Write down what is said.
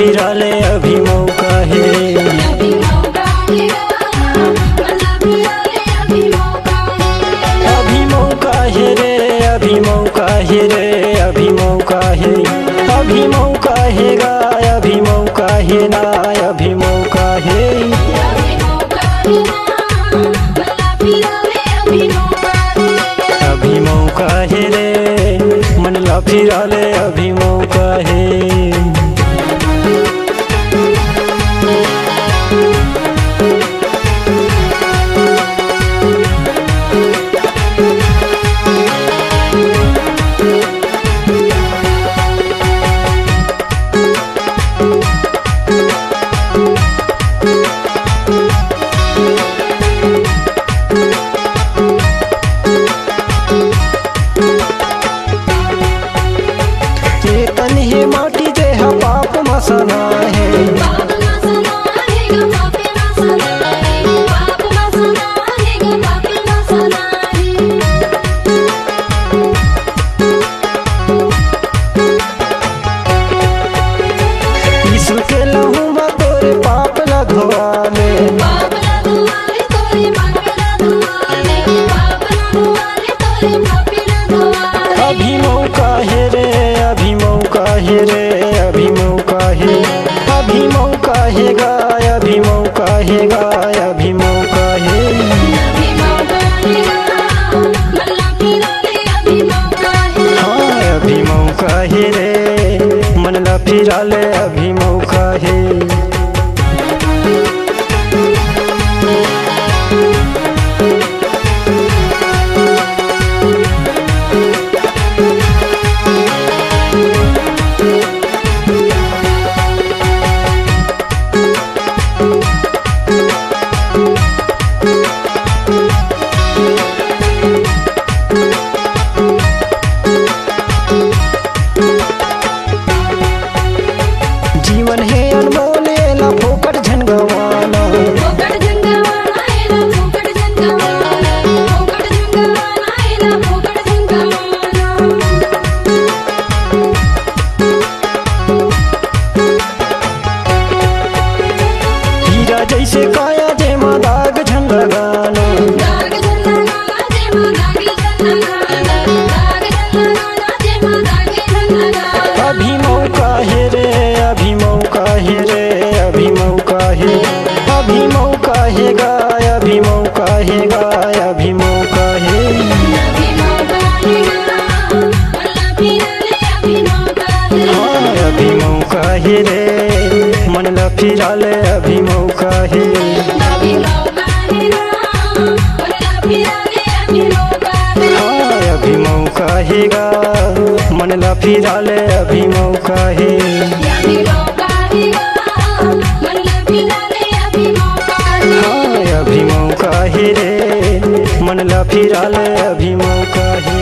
फिराले अभी मौका है। अभी मौका है, अभी मौका है। अभी मौका है रे, अभी मौका है रे, अभी मौका है। अभी मौका है गा, अभी मौका है ना, अभी मौका है। अभी मौका है ना, भला फिराले अभी मौका है। अभी मौका है रे, मन ला फिराले अभी मौका है। तन हे माटी जे हा पाप मसना है। पाप मसना है ग पाप मसना है, पाप मसना है ग पाप मसना है। यीशु के लहू में तोरे पाप न धोआले। पाप ना धुआले तोरे पाप ना धुआले, पाप ना धुआले तोरे पाप ना धुआले। अभी मौका है रे, अभी मौका है रे, अभी मौका है। अभी मौका है गा, अभी मौका है गा, अभी मौका है। अभी मौका है गा, भला फिराले अभी मौका है। हाँ अभी मौका है रे, मन ला फिराले अभी मौका है। जीवन है अनमोल ला फोकट झनगवाना। फोकट झंगवाना है ना, फोकट झंगवाना, फोकट झंगवाना है ना, फोकट झंगवाना। हीरा जैसे काया जे मा दाग झंगगाना। दाग झंगवाना जे मा दाग झंगवाना, दाग झंगवाना जे मा दाग झंगवाना। अभी मौका है रे, अभी मौका है रे, अभी मौका है। अभी मौका है गा, अभी मौका है गा, अभी मौका है। अभी मौका है गा, भला फिराले अभी मौका है। हाँ अभी मौका है रे, मन ला फिराले अभी मौका है। अभी मौका है गा, भला फिराले अभी मौका है। हाँ अभी मौका है गा, मन ला फिराले अभी मौका है। अभी मौका है गा, भला फिराले अभी मौका है। हाँ अभी मौका है रे, मन ला फिराले अभी मौका है।